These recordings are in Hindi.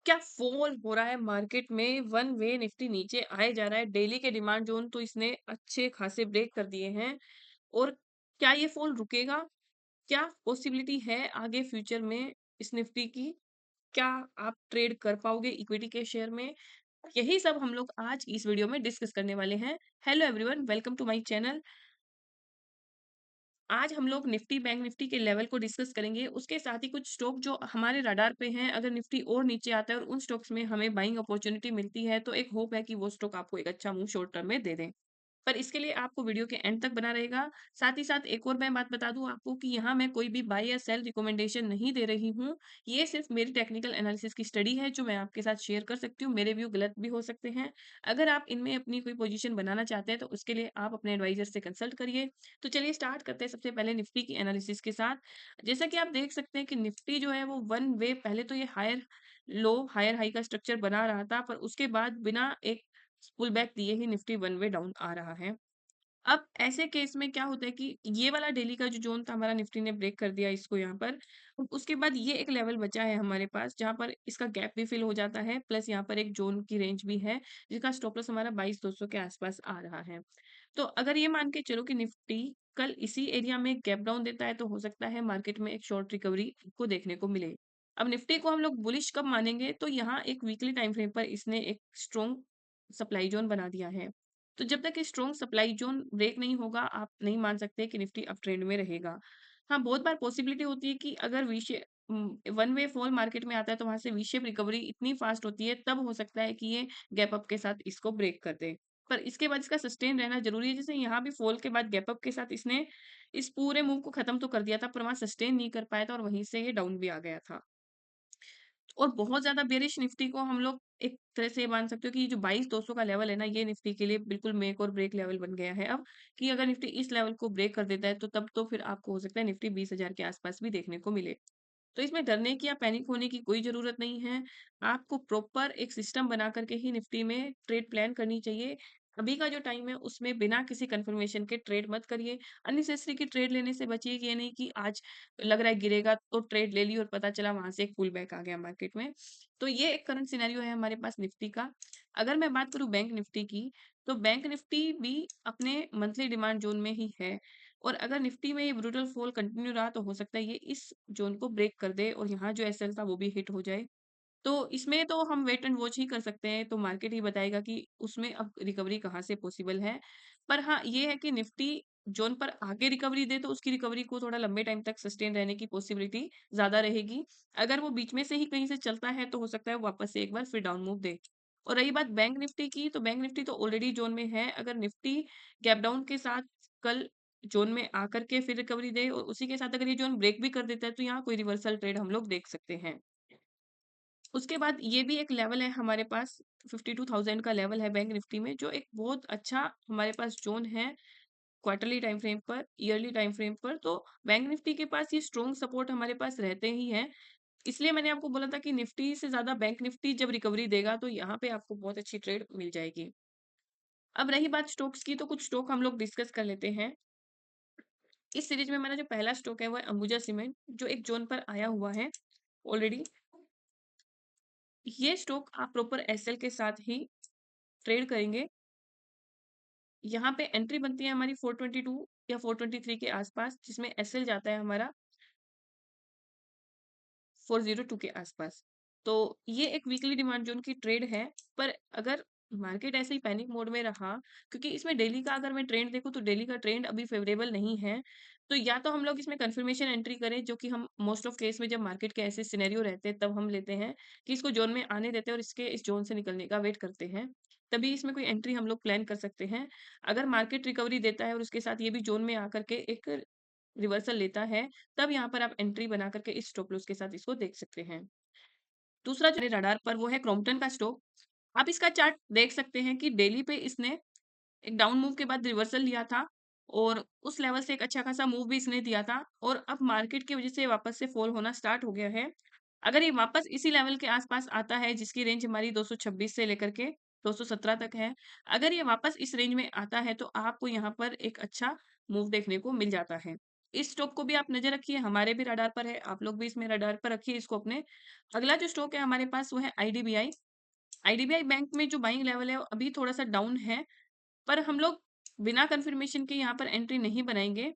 क्या फॉल हो रहा है मार्केट में, वन वे निफ्टी नीचे आए जा रहा है। डेली के डिमांड जोन तो इसने अच्छे खासे ब्रेक कर दिए हैं। और क्या ये फॉल रुकेगा? क्या पॉसिबिलिटी है आगे फ्यूचर में इस निफ्टी की? क्या आप ट्रेड कर पाओगे इक्विटी के शेयर में? यही सब हम लोग आज इस वीडियो में डिस्कस करने वाले हैं। Hello everyone, welcome to my channel. आज हम लोग निफ्टी, बैंक निफ्टी के लेवल को डिस्कस करेंगे। उसके साथ ही कुछ स्टॉक जो हमारे रडार पे हैं, अगर निफ्टी और नीचे आता है और उन स्टॉक्स में हमें बाइंग अपॉर्च्युनिटी मिलती है, तो एक होप है कि वो स्टॉक आपको एक अच्छा मूव शॉर्ट टर्म में दे दें। पर इसके लिए आपको वीडियो के एंड तक बना रहेगा। साथ ही साथ एक और मैं बात बता दूँ आपको कि यहाँ मैं कोई भी बाय या सेल रिकमेंडेशन नहीं दे रही हूँ। ये सिर्फ़ मेरी टेक्निकल एनालिसिस की स्टडी है जो मैं आपके साथ शेयर कर सकती हूँ। मेरे व्यू गलत भी हो सकते हैं। अगर आप इनमें अपनी कोई पोज़ीशन बनाना चाहते हैं तो उसके लिए आप अपने एडवाइज़र से कंसल्ट करिए। तो चलिए स्टार्ट करते हैं सबसे पहले निफ्टी की एनालिसिस के साथ। जैसा कि आप देख सकते हैं कि निफ्टी जो है वो वन वे, पहले तो ये हायर लो, हायर हाई का स्ट्रक्चर बना रहा था, पर उसके बाद बिना एक पुल बैक दिए ही निफ्टी वन वे डाउन आ रहा है। अब ऐसे केस में क्या होता है कि ये वाला डेली का जो ज़ोन था हमारा, निफ्टी ने ब्रेक कर दिया इसको यहाँ पर। उसके बाद ये एक लेवल बचा है हमारे पास जहाँ पर इसका गैप भी फिल हो जाता है, प्लस यहाँ पर एक ज़ोन की रेंज भी है जिसका स्टॉप लॉस हमारा 22,200 के आसपास आ रहा है। तो अगर ये मान के चलो कि निफ्टी कल इसी एरिया में गैप डाउन देता है, तो हो सकता है मार्केट में एक शॉर्ट रिकवरी को देखने को मिले। अब निफ्टी को हम लोग बुलिश कब मानेंगे? तो यहाँ एक वीकली टाइम फ्रेम पर इसने एक स्ट्रॉन्ग सप्लाई ज़ोन बना दिया है। तो जब तक ये स्ट्रॉन्ग सप्लाई ज़ोन ब्रेक नहीं होगा, आप नहीं मान सकते कि निफ्टी अप ट्रेंड में रहेगा। हाँ, बहुत बार पॉसिबिलिटी होती है कि अगर वन वे फॉल मार्केट में आता है, तो वहाँ से वी शेप रिकवरी इतनी फास्ट होती है, तब हो सकता है कि ये गैप अप के साथ इसको ब्रेक कर दे। पर इसके बाद इसका सस्टेन रहना ज़रूरी है। जैसे यहाँ भी फॉल के बाद गैप अप के साथ इसने इस पूरे मूव को खत्म तो कर दिया था, पर वहाँ सस्टेन नहीं कर पाया था और वहीं से ये डाउन भी आ गया था। और बहुत ज़्यादा बेयरिश निफ्टी को हम लोग एक तरह से ये मान सकते हो कि ये जो 22,200 का लेवल है ना, ये निफ्टी के लिए बिल्कुल मेक और ब्रेक लेवल बन गया है अब, कि अगर निफ्टी इस लेवल को ब्रेक कर देता है, तो तब तो फिर आपको हो सकता है निफ्टी 20,000 के आसपास भी देखने को मिले। तो इसमें डरने की या पैनिक होने की कोई ज़रूरत नहीं है। आपको प्रॉपर एक सिस्टम बना कर के ही निफ्टी में ट्रेड प्लान करनी चाहिए। अभी का जो टाइम है उसमें बिना किसी कन्फर्मेशन के ट्रेड मत करिए। अननेसेसरी की ट्रेड लेने से बचिए, कि ये नहीं कि आज लग रहा है गिरेगा तो ट्रेड ले ली और पता चला वहाँ से एक पुल बैक आ गया मार्केट में। तो ये एक करंट सिनेरियो है हमारे पास निफ्टी का। अगर मैं बात करूँ बैंक निफ्टी की, तो बैंक निफ्टी भी अपने मंथली डिमांड ज़ोन में ही है। और अगर निफ्टी में ये ब्रूटल फॉल कंटिन्यू रहा, तो हो सकता है ये इस ज़ोन को ब्रेक कर दे और यहाँ जो एसएल था वो भी हिट हो जाए। तो इसमें तो हम वेट एंड वॉच ही कर सकते हैं, तो मार्केट ही बताएगा कि उसमें अब रिकवरी कहाँ से पॉसिबल है। पर हाँ, ये है कि निफ्टी ज़ोन पर आके रिकवरी दे, तो उसकी रिकवरी को थोड़ा लंबे टाइम तक सस्टेन रहने की पॉसिबिलिटी ज़्यादा रहेगी। अगर वो बीच में से ही कहीं से चलता है, तो हो सकता है वो वापस से एक बार फिर डाउन मूव दे। और रही बात बैंक निफ्टी की, तो बैंक निफ्टी तो ऑलरेडी ज़ोन में है। अगर निफ्टी गैप डाउन के साथ कल ज़ोन में आकर के फिर रिकवरी दे और उसी के साथ अगर ये ज़ोन ब्रेक भी कर देता है, तो यहाँ कोई रिवर्सल ट्रेड हम लोग देख सकते हैं। उसके बाद ये भी एक लेवल है हमारे पास, 52,000 का लेवल है बैंक निफ्टी में, जो एक बहुत अच्छा हमारे पास ज़ोन है क्वार्टरली टाइम फ्रेम पर, ईयरली टाइम फ्रेम पर। तो बैंक निफ्टी के पास ये स्ट्रॉन्ग सपोर्ट हमारे पास रहते ही हैं। इसलिए मैंने आपको बोला था कि निफ्टी से ज़्यादा बैंक निफ्टी जब रिकवरी देगा, तो यहाँ पे आपको बहुत अच्छी ट्रेड मिल जाएगी। अब रही बात स्टॉक्स की, तो कुछ स्टॉक हम लोग डिस्कस कर लेते हैं। इस सीरीज में मेरा जो पहला स्टॉक है वो है अंबुजा सीमेंट, जो एक ज़ोन पर आया हुआ है ऑलरेडी। ये स्टॉक आप प्रॉपर एसएल के साथ ही ट्रेड करेंगे। यहाँ पे एंट्री बनती है हमारी 422 या 423 के आसपास, जिसमें एसएल जाता है हमारा 402 के आसपास। तो ये एक वीकली डिमांड जोन की ट्रेड है। पर अगर मार्केट ऐसे ही पैनिक मोड में रहा, क्योंकि इसमें डेली का अगर मैं ट्रेंड देखूँ, तो डेली का ट्रेंड अभी फेवरेबल नहीं है। तो या तो हम लोग इसमें कन्फर्मेशन एंट्री करें, जो कि हम मोस्ट ऑफ केस में जब मार्केट के ऐसे सिनेरियो रहते हैं तब हम लेते हैं, कि इसको जोन में आने देते हैं और इसके इस जोन से निकलने का वेट करते हैं। तभी इसमें कोई एंट्री हम लोग प्लान कर सकते हैं। अगर मार्केट रिकवरी देता है और उसके साथ ये भी जोन में आकर के एक रिवर्सल लेता है, तब यहाँ पर आप एंट्री बना करके इस स्टॉप लॉस के साथ इसको देख सकते हैं। दूसरा जो मेरे रडार पर वो है क्रॉम्पटन का स्टॉक। आप इसका चार्ट देख सकते हैं कि डेली पे इसने एक डाउन मूव के बाद रिवर्सल लिया था और उस लेवल से एक अच्छा खासा मूव भी इसने दिया था और अब मार्केट की वजह से वापस से फॉल होना स्टार्ट हो गया है। अगर ये वापस इसी लेवल के आसपास आता है, जिसकी रेंज हमारी 226 से लेकर के 217 तक है, अगर ये वापस इस रेंज में आता है, तो आपको यहाँ पर एक अच्छा मूव देखने को मिल जाता है। इस स्टॉक को भी आप नज़र रखिए, हमारे भी रडार पर है, आप लोग भी इसमें रडार पर रखिए इसको अपने। अगला जो स्टॉक है हमारे पास वो है आईडीबीआई। आईडीबीआई बैंक में जो बाइंग लेवल है वो अभी थोड़ा-सा डाउन है, पर हम लोग बिना कन्फर्मेशन के यहाँ पर एंट्री नहीं बनाएँगे।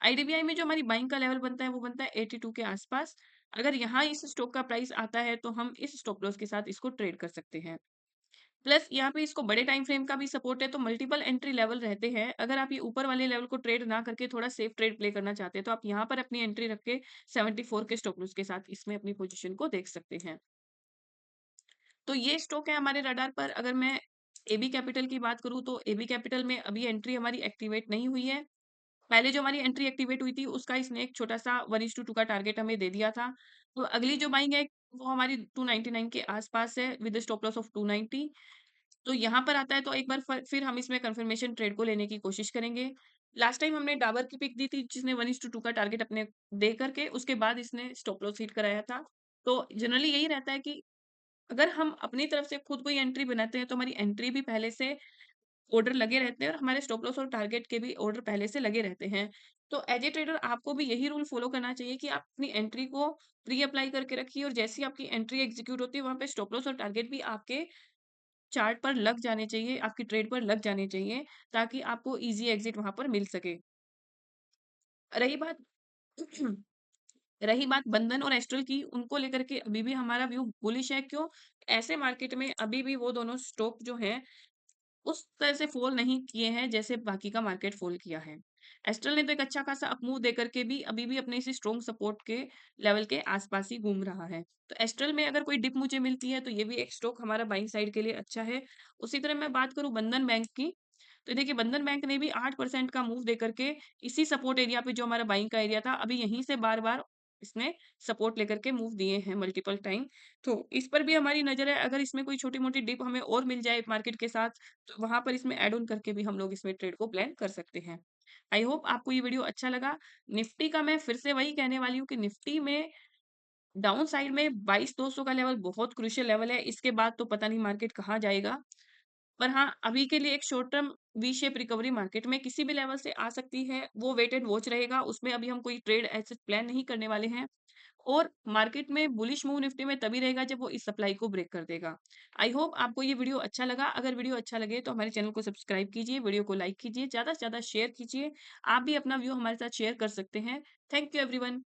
आईडीबीआई में जो हमारी बाइंग का लेवल बनता है वो बनता है 82 के आस-पास। अगर यहाँ इस स्टॉक का प्राइस आता है तो हम इस स्टॉप लॉस के साथ इसको ट्रेड कर सकते हैं। प्लस यहाँ पे इसको बड़े टाइम फ्रेम का भी सपोर्ट है, तो मल्टीपल एंट्री लेवल रहते हैं। अगर आप ये ऊपर वाले लेवल को ट्रेड ना करके थोड़ा सेफ ट्रेड प्ले करना चाहते हैं, तो आप यहाँ पर अपनी एंट्री रख के 74 के स्टॉप लॉस के साथ इसमें अपनी पोजीशन को देख सकते हैं। तो ये स्टॉक है हमारे रडार पर। अगर मैं एबी कैपिटल की बात करूँ तो एबी कैपिटल में अभी एंट्री हमारी एक्टिवेट नहीं हुई है। पहले जो हमारी एंट्री एक्टिवेट हुई थी उसका इसने एक छोटा-सा 1:2 का टारगेट हमें दे दिया था। तो अगली जो बाइंग है वो हमारी 299 के आस-पास है with a stop loss of 290। तो यहाँ पर आता है तो एक बार फिर हम इसमें कंफर्मेशन ट्रेड को लेने की कोशिश करेंगे। लास्ट टाइम हमने डाबर की पिक दी थी जिसने 1:2 का टारगेट अपने दे करके उसके बाद इसने स्टॉप लॉस हिट कराया था। तो जनरली यही रहता है कि अगर हम अपनी तरफ से खुद कोई एंट्री बनाते हैं तो हमारी एंट्री भी पहले से ऑर्डर लगे रहते हैं और हमारे स्टॉप लॉस और टारगेट के भी ऑर्डर पहले से लगे रहते हैं। तो एज ए ट्रेडर आपको भी यही रूल फॉलो करना चाहिए कि आप अपनी एंट्री को प्री अप्लाई करके रखिए और जैसे ही आपकी एंट्री एग्जीक्यूट होती है वहाँ पे स्टॉप लॉस और टारगेट भी आपके चार्ट पर लग जाने चाहिए, आपकी ट्रेड पर लग जाने चाहिए, ताकि आपको ईज़ी एग्ज़िट वहाँ पर मिल सके। रही बात रही बात बंधन और एस्ट्रल की, उनको लेकर के अभी भी हमारा व्यू बुलिश है। क्यों? ऐसे मार्केट में अभी भी वो दोनों स्टॉक जो हैं उस तरह से फ़ॉल नहीं किए हैं जैसे बाकी का मार्केट फ़ॉल किया है। एस्ट्रल ने तो एक अच्छा खासा अप मूव देकर के भी अभी भी अपने इसी स्ट्रॉन्ग सपोर्ट के लेवल के आस-पास ही घूम रहा है। तो एस्ट्रल में अगर कोई डिप मुझे मिलती है तो ये भी एक स्टॉक हमारा बाइंग साइड के लिए अच्छा है। उसी तरह मैं बात करूँ बंधन बैंक की, तो देखिए बंधन बैंक ने भी 8% का मूव देकर के इसी सपोर्ट एरिया पे जो हमारा बाइंग का एरिया था, अभी यहीं से बार-बार इसने सपोर्ट लेकर के मूव दिए हैं मल्टीपल टाइम। तो इस पर भी हमारी नज़र है, अगर इसमें कोई छोटी-मोटी डिप हमें और मिल जाए मार्केट के साथ, तो वहाँ पर इसमें ऐड ऑन करके भी हम लोग इसमें ट्रेड को प्लान कर सकते हैं। आई होप आपको ये वीडियो अच्छा लगा। निफ्टी का मैं फिर से वही कहने वाली हूँ कि निफ्टी में डाउन साइड में 22,200 का लेवल बहुत क्रूशियल लेवल है। इसके बाद तो पता नहीं मार्केट कहाँ जाएगा। पर हाँ, अभी के लिए एक short term V shape recovery market में किसी भी लेवल से आ सकती है, वो वेट एंड वॉच रहेगा। उसमें अभी हम कोई ट्रेड ऐसे प्लान नहीं करने वाले हैं और मार्केट में बुलिश मूव निफ्टी में तभी रहेगा जब वो इस सप्लाई को ब्रेक कर देगा। आई होप आपको ये वीडियो अच्छा लगा। अगर वीडियो अच्छा लगे तो हमारे चैनल को सब्सक्राइब कीजिए, वीडियो को लाइक कीजिए, ज़्यादा से ज़्यादा शेयर कीजिए। आप भी अपना व्यू हमारे साथ शेयर कर सकते हैं। Thank you everyone.